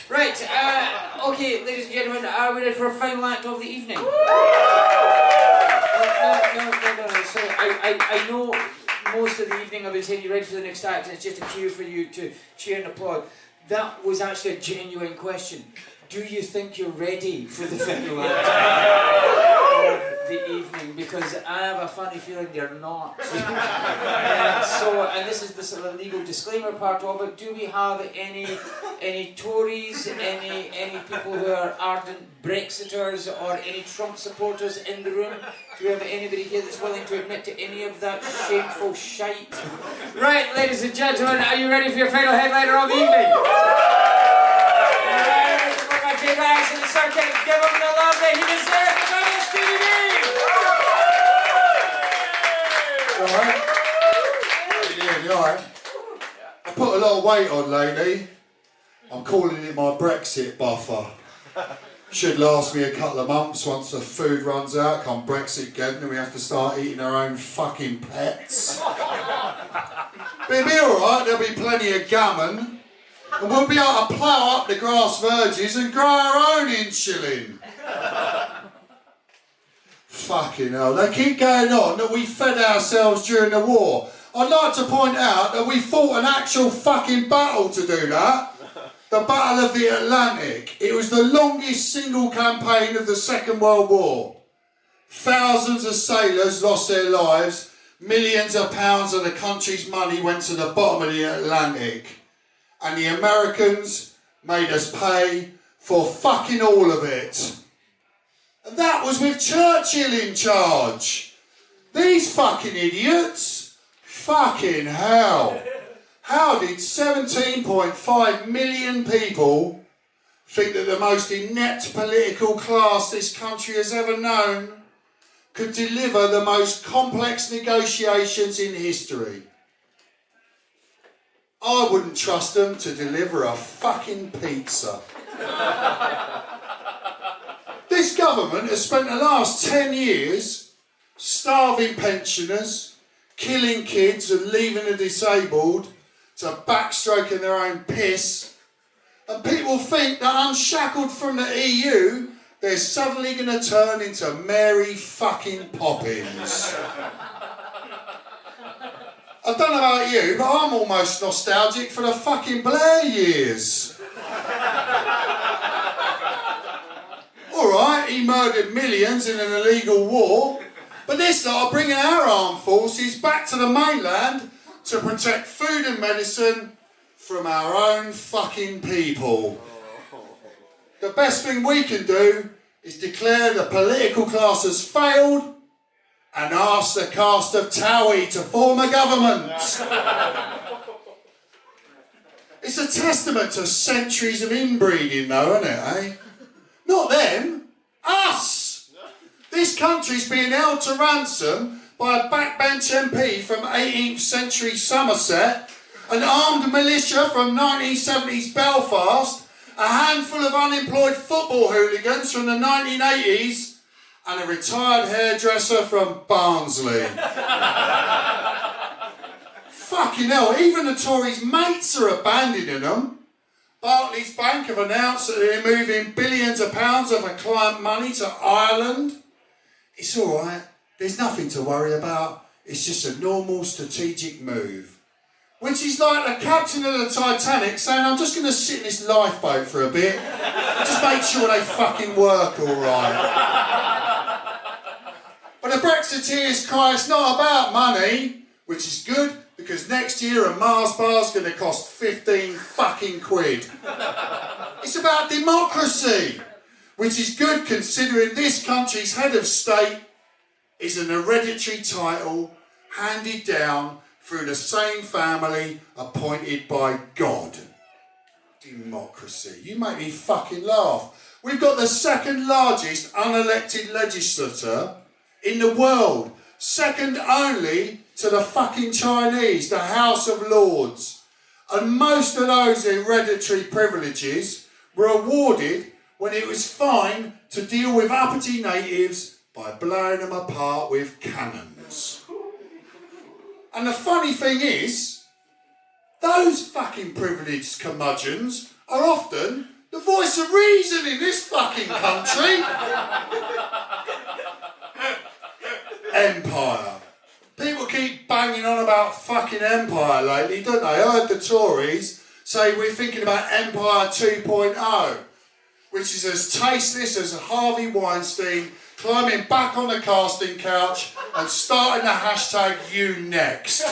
Right, okay, ladies and gentlemen, are we ready for a final act of the evening? No. Sorry, I know most of the evening I've been saying you're ready for the next act, and it's just a cue for you to cheer and applaud. That was actually a genuine question. Do you think you're ready for the final act of the evening? Because I have a funny feeling you're not. And this is the sort of legal disclaimer part of it. Do we have any Tories, any people who are ardent Brexiters, or any Trump supporters in the room? Do we have anybody here that's willing to admit to any of that shameful shite? Right, ladies and gentlemen, are you ready for your final headliner of the evening? Big eyes in the circuit, give him the love that he deserves. It's Stevie B! You alright? I put a lot of weight on lately. I'm calling it my Brexit buffer. Should last me a couple of months once the food runs out, come Brexit again, and we have to start eating our own fucking pets. But it'll be alright, there'll be plenty of gammon. And we'll be able to plough up the grass verges and grow our own insulin. Fucking hell, they keep going on that we fed ourselves during the war. I'd like to point out that we fought an actual fucking battle to do that. The Battle of the Atlantic. It was the longest single campaign of the Second World War. Thousands of sailors lost their lives. Millions of pounds of the country's money went to the bottom of the Atlantic. And the Americans made us pay for fucking all of it. And that was with Churchill in charge. These fucking idiots. Fucking hell. How did 17.5 million people think that the most inept political class this country has ever known could deliver the most complex negotiations in history? I wouldn't trust them to deliver a fucking pizza. This government has spent the last 10 years starving pensioners, killing kids and leaving the disabled to backstroking their own piss. And people think that unshackled from the EU, they're suddenly going to turn into Mary fucking Poppins. I don't know about you, but I'm almost nostalgic for the fucking Blair years. Alright, he murdered millions in an illegal war, but this lot are bringing our armed forces back to the mainland to protect food and medicine from our own fucking people. The best thing we can do is declare the political class has failed and ask the cast of Towie to form a government. It's a testament to centuries of inbreeding though, isn't it, eh? Not them, us! This country's being held to ransom by a backbench MP from 18th century Somerset, an armed militia from 1970s Belfast, a handful of unemployed football hooligans from the 1980s, and a retired hairdresser from Barnsley. Fucking hell, even the Tories' mates are abandoning them. Barclays Bank have announced that they're moving billions of pounds of their client money to Ireland. It's alright, there's nothing to worry about. It's just a normal strategic move. Which is like the captain of the Titanic saying, I'm just going to sit in this lifeboat for a bit. Just make sure they fucking work alright. But the Brexiteers cry it's not about money, which is good because next year a Mars bar's going to cost 15 fucking quid. It's about democracy, which is good considering this country's head of state is an hereditary title handed down through the same family appointed by God. Democracy. You make me fucking laugh. We've got the second largest unelected legislature in the world, second only to the fucking Chinese, the House of Lords. And most of those hereditary privileges were awarded when it was fine to deal with uppity natives by blowing them apart with cannons. And the funny thing is, those fucking privileged curmudgeons are often the voice of reason in this fucking country. Empire. People keep banging on about fucking Empire lately, don't they? I heard the Tories say we're thinking about Empire 2.0, which is as tasteless as Harvey Weinstein climbing back on the casting couch and starting the hashtag you next.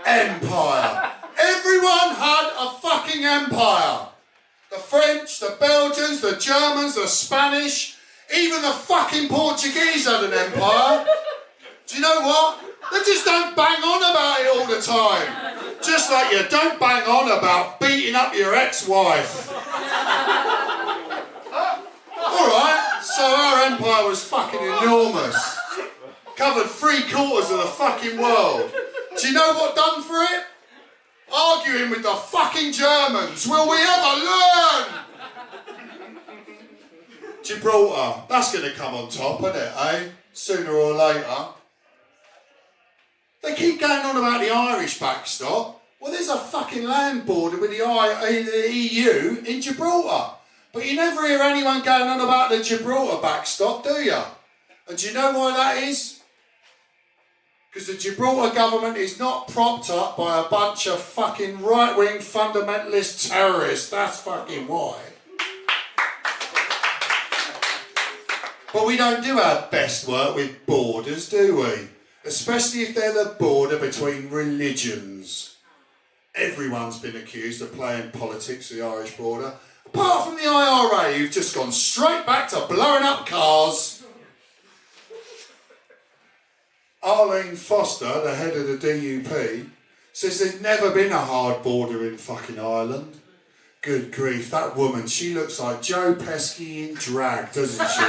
Empire. Everyone had a fucking empire. The French, the Belgians, the Germans, the Spanish, even the fucking Portuguese had an empire. Do you know what? They just don't bang on about it all the time. Just like you don't bang on about beating up your ex-wife. Alright, so our empire was fucking enormous. Covered 3/4 of the fucking world. Do you know what done for it? Arguing with the fucking Germans. Will we ever learn? Gibraltar. That's going to come on top, isn't it, eh? Sooner or later. They keep going on about the Irish backstop. Well, there's a fucking land border with the EU in Gibraltar. But you never hear anyone going on about the Gibraltar backstop, do you? And do you know why that is? Because the Gibraltar government is not propped up by a bunch of fucking right-wing fundamentalist terrorists. That's fucking why. But we don't do our best work with borders, do we? Especially if they're the border between religions. Everyone's been accused of playing politics with the Irish border. Apart from the IRA, who've just gone straight back to blowing up cars. Arlene Foster, the head of the DUP, says there's never been a hard border in fucking Ireland. Good grief, that woman, she looks like Joe Pesci in drag, doesn't she?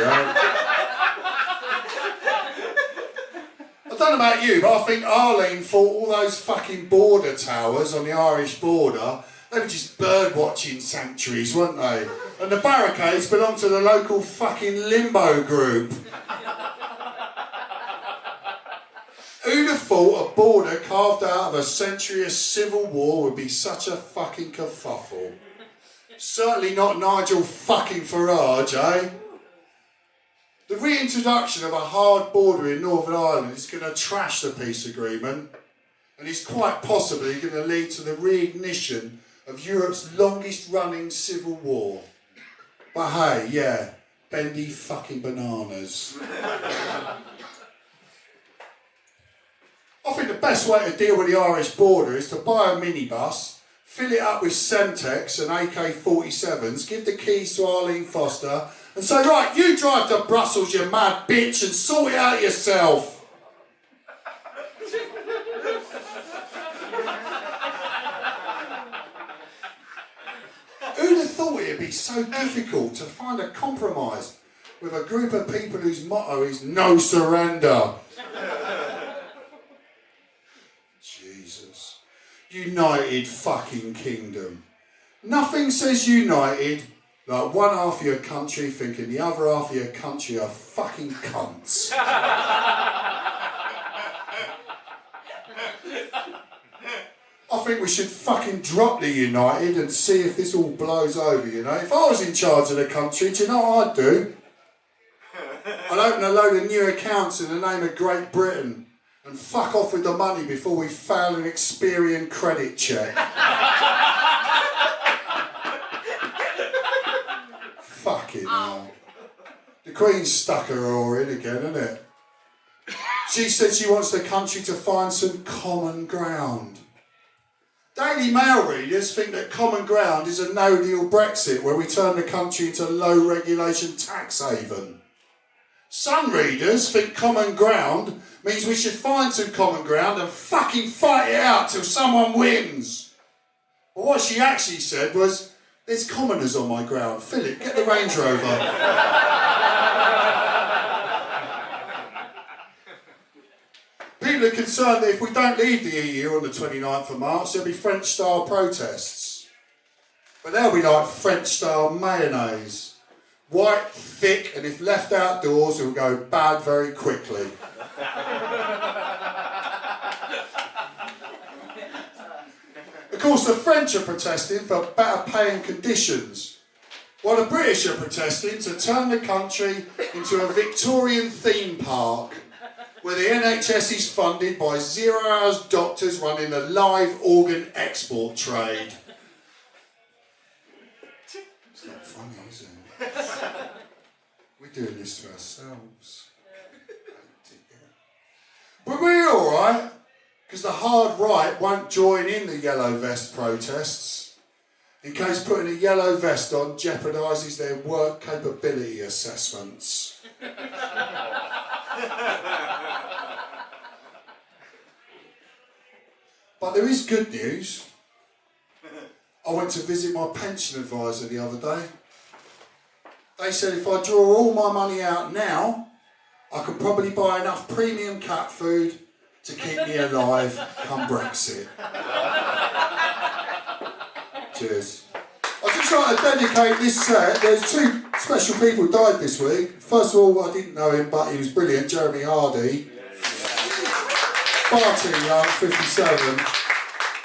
I don't know about you, but I think Arlene thought all those fucking border towers on the Irish border, they were just bird watching sanctuaries, weren't they? And the barricades belonged to the local fucking limbo group. Who'd have thought a border carved out of a century of civil war would be such a fucking kerfuffle? Certainly not Nigel fucking Farage, eh? The reintroduction of a hard border in Northern Ireland is going to trash the peace agreement, and it's quite possibly going to lead to the reignition of Europe's longest running civil war. But hey, yeah, bendy fucking bananas. I think the best way to deal with the Irish border is to buy a minibus, fill it up with Semtex and AK-47s, give the keys to Arlene Foster and say, right, you drive to Brussels, you mad bitch, and sort it out yourself. Who'd have thought it'd be so difficult to find a compromise with a group of people whose motto is no surrender? Jesus. United fucking Kingdom. Nothing says united like one half of your country thinking the other half of your country are fucking cunts. I think we should fucking drop the United and see if this all blows over, you know. If I was in charge of the country, do you know what I'd do? I'd open a load of new accounts in the name of Great Britain and fuck off with the money before we fail an Experian credit check. Fucking hell. The Queen's stuck her oar in again, isn't it? She said she wants the country to find some common ground. Daily Mail readers think that common ground is a no-deal Brexit where we turn the country into a low-regulation tax haven. Some readers think common ground means we should find some common ground and fucking fight it out till someone wins. But what she actually said was, there's commoners on my ground. Philip, get the Range Rover. People are concerned that if we don't leave the EU on the 29th of March, there'll be French-style protests. But they'll be like French-style mayonnaise. White, thick, and if left outdoors, it will go bad very quickly. course, the French are protesting for better pay and conditions, while the British are protesting to turn the country into a Victorian theme park, where the NHS is funded by 0 hours doctors running a live organ export trade. It's not funny, is it? We're doing this to ourselves. But we're alright, because the hard right won't join in the yellow vest protests, in case putting a yellow vest on jeopardises their work capability assessments. But there is good news. I went to visit my pension advisor the other day. They said if I draw all my money out now, I could probably buy enough premium cat food to keep me alive come Brexit. Cheers. I'd just like to dedicate this set. There's 2 special people died this week. First of all, I didn't know him, but he was brilliant, Jeremy Hardy. Far too young, 57.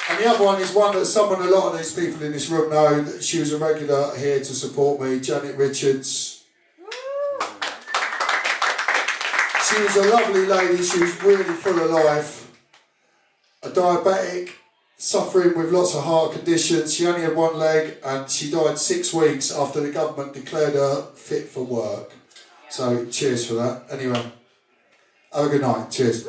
And the other one is one that someone, a lot of these people in this room know, that she was a regular here to support me, Janet Richards. She was a lovely lady, she was really full of life. A diabetic, suffering with lots of heart conditions. She only had one leg and she died 6 weeks after the government declared her fit for work. So cheers for that. Anyway, have a good night. Cheers.